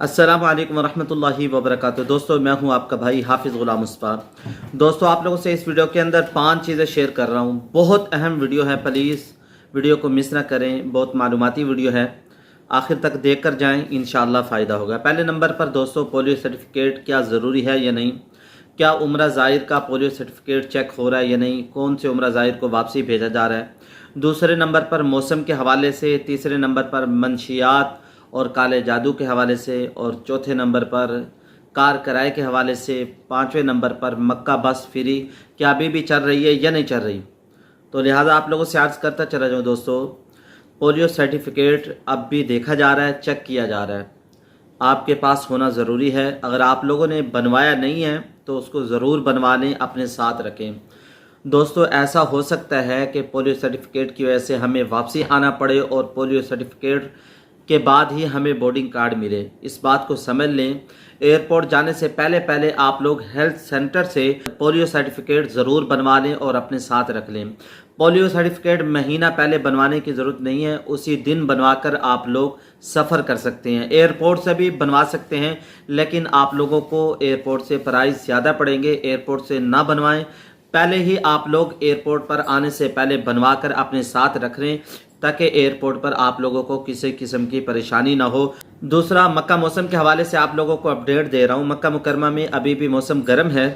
अस्सलाम वालेकुम वरहमतुल्लाहि वबरकातुहू। दोस्तों, मैं हूं आपका भाई हाफिज़ ग़ुलाम मुस्तफ़ा। दोस्तों, आप लोगों से इस वीडियो के अंदर 5 चीज़ें शेयर कर रहा हूं। बहुत अहम वीडियो है, प्लीज़ वीडियो को मिस ना करें। बहुत मालूमाती वीडियो है, आखिर तक देख कर जाएँ, इंशाअल्लाह फ़ायदा होगा। पहले नंबर पर दोस्तों, पोलियो सर्टिफिकेट क्या ज़रूरी है या नहीं? क्या उम्रा ज़ाहिर का पोलियो सर्टिफिकेट चेक हो रहा है या नहीं? कौन से उम्रा ज़ाहिर को वापसी भेजा जा रहा है? दूसरे नंबर पर मौसम के हवाले से, तीसरे नंबर पर मंशियात और काले जादू के हवाले से, और चौथे नंबर पर कार किराए के हवाले से, पाँचवें नंबर पर मक्का बस फ्री क्या अभी भी चल रही है या नहीं चल रही। तो लिहाजा आप लोगों से अर्ज़ करता चला जाऊँ दोस्तों, पोलियो सर्टिफिकेट अब भी देखा जा रहा है, चेक किया जा रहा है, आपके पास होना ज़रूरी है। अगर आप लोगों ने बनवाया नहीं है तो उसको ज़रूर बनवा लें, अपने साथ रखें। दोस्तों, ऐसा हो सकता है कि पोलियो सर्टिफिकेट की वजह से हमें वापसी आना पड़े और पोलियो सर्टिफिकेट के बाद ही हमें बोर्डिंग कार्ड मिले। इस बात को समझ लें। एयरपोर्ट जाने से पहले आप लोग हेल्थ सेंटर से पोलियो सर्टिफिकेट ज़रूर बनवा लें और अपने साथ रख लें। पोलियो सर्टिफिकेट महीना पहले बनवाने की ज़रूरत नहीं है, उसी दिन बनवाकर आप लोग सफ़र कर सकते हैं। एयरपोर्ट से भी बनवा सकते हैं, लेकिन आप लोगों को एयरपोर्ट से प्राइस ज़्यादा पड़ेंगे। एयरपोर्ट से ना बनवाएं, पहले ही आप लोग एयरपोर्ट पर आने से पहले बनवा कर अपने साथ रख लें, ताकि एयरपोर्ट पर आप लोगों को किसी किस्म की परेशानी ना हो। दूसरा, मक्का मौसम के हवाले से आप लोगों को अपडेट दे रहा हूँ। मक्का मुकरमा में अभी भी मौसम गर्म है,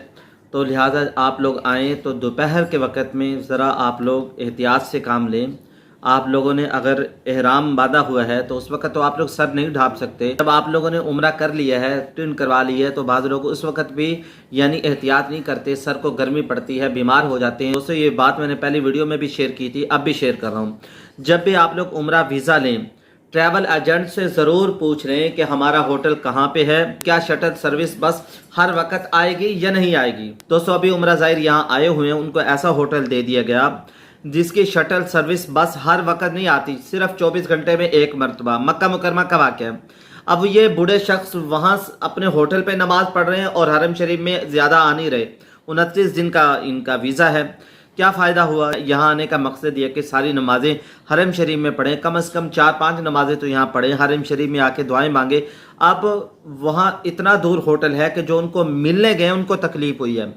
तो लिहाजा आप लोग आएँ तो दोपहर के वक़्त में ज़रा आप लोग एहतियात से काम लें। आप लोगों ने अगर एहराम बांधा हुआ है तो उस वक़्त तो आप लोग सर नहीं ढाँप सकते। जब आप लोगों ने उम्रा कर लिया है, टिन करवा ली है, तो बाज़ लोग उस वक़्त भी यानी एहतियात नहीं करते, सर को गर्मी पड़ती है, बीमार हो जाते हैं। दोस्तों, ये बात मैंने पहली वीडियो में भी शेयर की थी, अब भी शेयर कर रहा हूँ। जब भी आप लोग उम्रा वीज़ा लें, ट्रैवल एजेंट से ज़रूर पूछ लें कि हमारा होटल कहाँ पे है, क्या शटल सर्विस बस हर वक्त आएगी या नहीं आएगी। दोस्तों, अभी उम्रा ज़ाहिर यहाँ आए हुए हैं, उनको ऐसा होटल दे दिया गया जिसकी शटल सर्विस बस हर वक्त नहीं आती, सिर्फ 24 घंटे में एक मरतबा। मक्का मुकरमा का वाक़या है। अब ये बूढ़े शख्स वहाँ अपने होटल पे नमाज़ पढ़ रहे हैं और हरम शरीफ में ज़्यादा आ नहीं रहे। 29 दिन का इनका वीज़ा है। क्या फ़ायदा हुआ? यहाँ आने का मकसद ये कि सारी नमाज़ें हरम शरीफ में पढ़ें, कम से कम 4-5 नमाज़ें तो यहाँ पढ़ें, हरम शरीफ में आके दुआएं मांगे। अब वहाँ इतना दूर होटल है कि जो उनको मिलने गए उनको तकलीफ़ हुई है।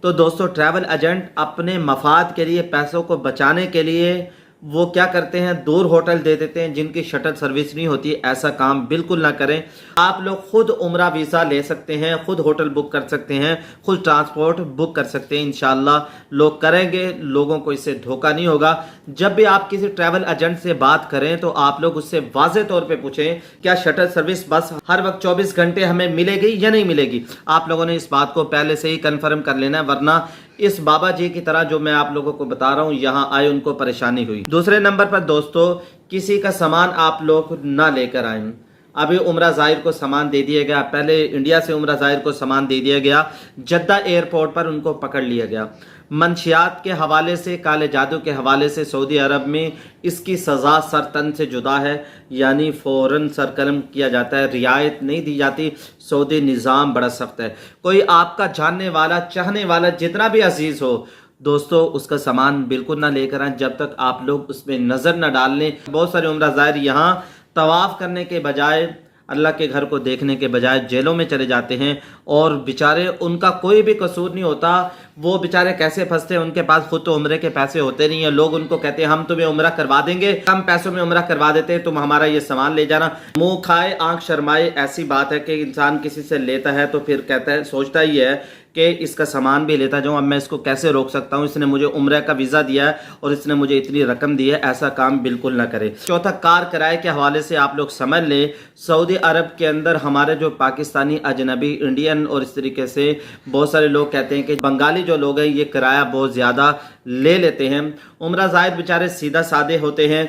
तो दोस्तों, ट्रैवल एजेंट अपने मफाद के लिए, पैसों को बचाने के लिए वो क्या करते हैं, दूर होटल दे देते हैं जिनकी शटल सर्विस नहीं होती। ऐसा काम बिल्कुल ना करें। आप लोग खुद उम्रा वीज़ा ले सकते हैं, खुद होटल बुक कर सकते हैं, खुद ट्रांसपोर्ट बुक कर सकते हैं। इंशाअल्लाह लोग करेंगे, लोगों को इससे धोखा नहीं होगा। जब भी आप किसी ट्रैवल एजेंट से बात करें तो आप लोग उससे वाज़ेह तौर पे पूछें, क्या शटल सर्विस बस हर वक्त 24 घंटे हमें मिलेगी या नहीं मिलेगी। आप लोगों ने इस बात को पहले से ही कन्फर्म कर लेना है, वरना इस बाबा जी की तरह जो मैं आप लोगों को बता रहा हूँ, यहाँ आए उनको परेशानी हुई। दूसरे नंबर पर दोस्तों, किसी का सामान आप लोग ना लेकर आए। अभी उम्रा ज़ाहिर को सामान दे दिया गया, पहले इंडिया से उम्रा ज़ाहिर को सामान दे दिया गया, जद्दा एयरपोर्ट पर उनको पकड़ लिया गया। मंशियात के हवाले से, काले जादू के हवाले से सऊदी अरब में इसकी सज़ा सर तन से जुदा है, यानी फ़ौरन सरकलम किया जाता है, रियायत नहीं दी जाती। सऊदी निज़ाम बड़ा सख्त है। कोई आपका जानने वाला, चाहने वाला, जितना भी अजीज़ हो दोस्तों, उसका सामान बिल्कुल ना लेकर आएं जब तक आप लोग उसमें नज़र न डाल लें। बहुत सारे उम्रा ज़ाहिर यहाँ तवाफ़ करने के बजाय, अल्लाह के घर को देखने के बजाय जेलों में चले जाते हैं, और बेचारे उनका कोई भी कसूर नहीं होता। वो बेचारे कैसे फंसते हैं, उनके पास खुद तो उम्रे के पैसे होते नहीं है। लोग उनको कहते हैं हम तुम्हें उम्रा करवा देंगे, कम पैसों में उम्रा करवा देते हैं, तुम हमारा ये सामान ले जाना। मुंह खाए आंख शर्माए, ऐसी बात है कि इंसान किसी से लेता है तो फिर कहता है, सोचता ही है कि इसका सामान भी लेता जाऊँ, अब मैं इसको कैसे रोक सकता हूँ, इसने मुझे उम्रा का वीज़ा दिया है और इसने मुझे इतनी रकम दी है। ऐसा काम बिल्कुल ना करें। चौथा, कार किराए के हवाले से आप लोग समझ लें, सऊदी अरब के अंदर हमारे जो पाकिस्तानी, अजनबी, इंडियन और इस तरीके से बहुत सारे लोग कहते हैं कि बंगाली जो लोग हैं ये किराया बहुत ज़्यादा ले लेते हैं। उम्रा ज़ाहिर बेचारे सीधा सादे होते हैं,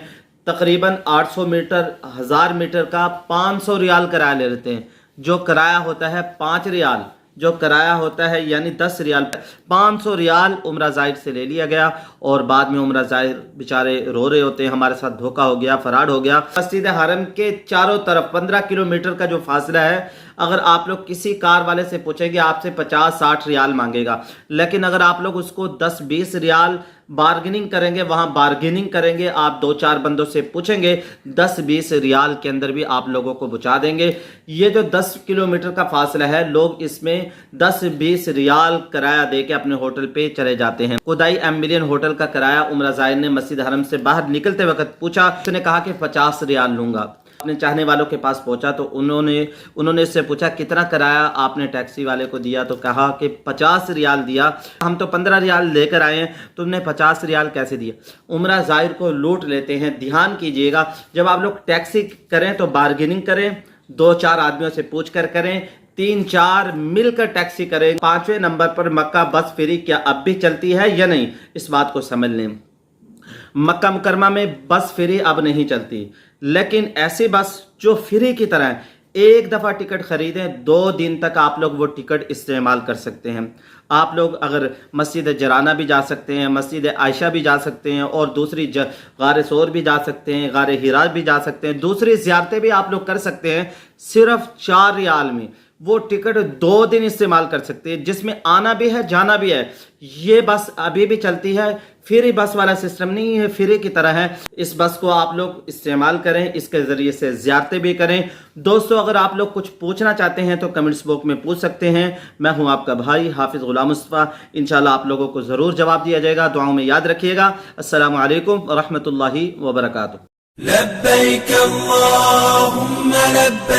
तकरीबन 800 मीटर, 1000 मीटर का 500 रियाल किराया ले लेते हैं। जो किराया होता है 5 रियाल, जो किराया होता है यानी 10 रियाल, 500 रियाल उम्रा ज़ाहिर से ले लिया गया। और बाद में उम्रा ज़ाहिर बेचारे रो रहे होते हैं, हमारे साथ धोखा हो गया, फराड हो गया। मस्जिद हरम के चारों तरफ 15 किलोमीटर का जो फासला है, اگر آپ لوگ کسی کار والے سے پوچھیں گے آپ سے 50-60 ریال مانگے گا، لیکن اگر آپ لوگ اس کو 10-20 ریال بارگیننگ کریں گے، وہاں بارگیننگ کریں گے، آپ 2-4 بندوں سے پوچھیں گے، 10-20 ریال کے اندر بھی آپ لوگوں کو بچا دیں گے۔ یہ جو 10 کلومیٹر کا فاصلہ ہے، لوگ اس میں 10-20 ریال کرایہ دے کے اپنے ہوٹل پہ چلے جاتے ہیں۔ خدائی ایمبیلین ہوٹل کا کرایہ عمرہ زائر نے مسجد حرم سے باہر نکلتے وقت پوچھا، اس نے کہا کہ 50 ریال لوں گا۔ اپنے چاہنے والوں کے پاس پہنچا تو انہوں نے اس سے پوچھا کتنا کرایہ آپ نے ٹیکسی والے کو دیا، تو کہا کہ 50 ریال دیا، ہم تو 15 ریال لے کر آئے ہیں، تم نے 50 ریال کیسے دیا؟ عمرہ زائر کو لوٹ لیتے ہیں۔ دھیان کیجئے گا، جب آپ لوگ ٹیکسی کریں تو بارگیننگ کریں، 2-4 آدمیوں سے پوچھ کر کریں، 3-4 مل کر ٹیکسی کریں۔ 5ویں نمبر پر مکہ بس فری کیا اب بھی چلتی ہے یا نہیں، اس بات کو سمجھ لیں۔ مکہ مکرمہ میں بس فری اب نہیں چلتی، لیکن ایسی بس جو فری کی طرح ہے، ایک دفعہ ٹکٹ خریدیں، 2 دن تک آپ لوگ وہ ٹکٹ استعمال کر سکتے ہیں۔ آپ لوگ اگر مسجد جرانہ بھی جا سکتے ہیں، مسجد عائشہ بھی جا سکتے ہیں، اور دوسری غار ثور بھی جا سکتے ہیں، غار حرا بھی جا سکتے ہیں، دوسری زیارتیں بھی آپ لوگ کر سکتے ہیں، صرف 4 ریال میں وہ ٹکٹ 2 دن استعمال کر سکتے ہیں، جس میں آنا بھی ہے جانا بھی ہے۔ یہ بس ابھی بھی چلتی ہے، فری بس والا سسٹم نہیں ہے، فری کی طرح ہے۔ اس بس کو آپ لوگ استعمال کریں، اس کے ذریعے سے زیارتیں بھی کریں۔ دوستو، اگر آپ لوگ کچھ پوچھنا چاہتے ہیں تو کمنٹس باکس میں پوچھ سکتے ہیں۔ میں ہوں آپ کا بھائی حافظ غلام مصطفیٰ، انشاءاللہ آپ لوگوں کو ضرور جواب دیا جائے گا، دعاؤں میں یاد رکھیے گا۔ السلام علیکم ورحمۃ اللہ وبرکاتہ۔ لبیک اللہم لبیک